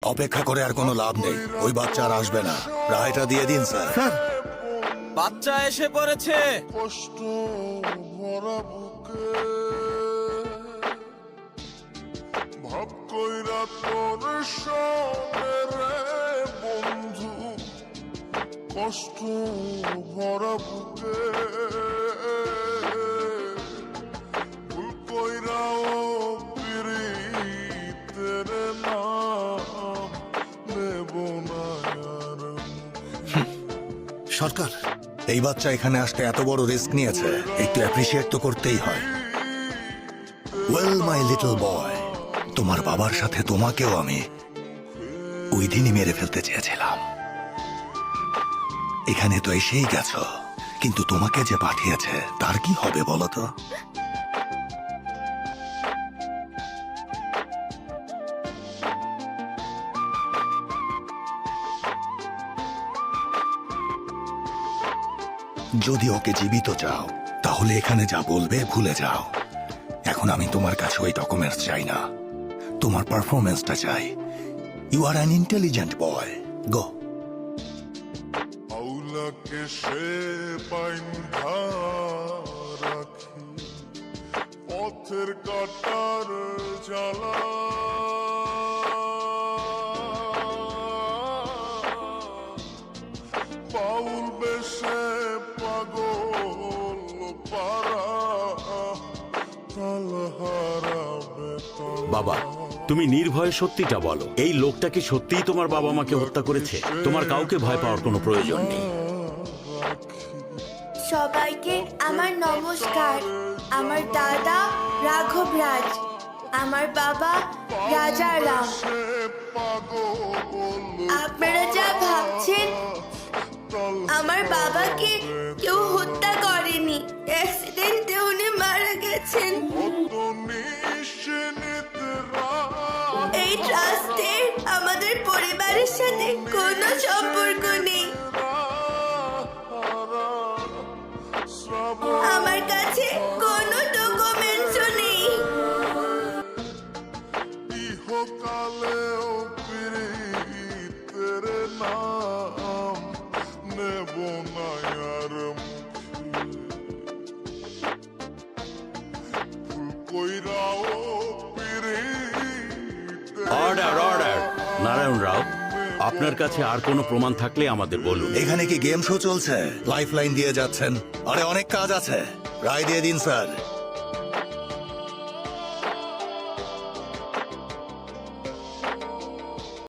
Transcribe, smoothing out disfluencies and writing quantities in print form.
অপেক্ষা করে আর কোনো লাভ নেই, ওই বাচ্চা আর আসবে না। রায়টা দিয়ে দিন স্যার। বাচ্চা এসে পড়েছে। কষ্ট ভরা বুকে ভাব কইরা তোর সঙ্গে রে বন্ধু, কষ্ট ভরা বুকে ভুল কইরাও পিরিতের নাম নেব না আর। সরকার, এই বাচ্চা এখানে আসতে এত বড় রিস্ক নিয়েছে, একটু অ্যাপ্রিসিয়েট তো করতেই হয়। ওয়েল মাই লিটল বয়, তোমার বাবার সাথে তোমাকেও আমি ওই দিনই মেরে ফেলতে চেয়েছিলাম। এখানে তো এসেই গেছো, কিন্তু তোমাকে যে পাঠিয়েছে তার কি হবে বলো তো? যদি ওকে জীবিত চাও তাহলে এখানে যা বলবে ভুলে যাও। এখন আমি তোমার কাছে ওই ডকুমেন্টস চাই না, তোমার পারফরমেন্সটা চাই। You are an intelligent boy, go. আউলাকে সে বাইন্ধা রাখি পথের কাটার জ্বালা, বাউল বেশে পাগল পারা তাল হারাবে তাল। বাবা, তুমি নির্ভয়ে সত্যিটা বলো, এই লোকটা কি সত্যিই তোমার বাবা মাকে হত্যা করেছে? তোমার কাউকে ভয় পাওয়ার কোনো প্রয়োজন নেই। সবাইকে আমার নমস্কার। আমার দাদা রাঘব রাজ, আমার বাবা রাজা রাম। আপনারা যা ভাবছেন আমার বাবাকে কেউ হত্যা করেনি, অ্যাক্সিডেন্টে উনি মারা গেছেন। এই ট্রাস্টের আমাদের পরিবারের সাথে কোনো সম্পর্ক নেই। আমার কাছে কোনো ডকুমেন্টসও নেই। ইহকালেও পিরিতের নাম নেব না আর ফুল কইরাও পিরিতের। Order order. নারায়ণ রাও, আপনার কাছে আর কোনো প্রমাণ থাকলে আমাদের বলুন। এখানে কি গেম শো চলছে? লাইফ লাইন দিয়ে যাচ্ছেন? আরে অনেক কাজ আছে, রায় দিয়ে দিন স্যার।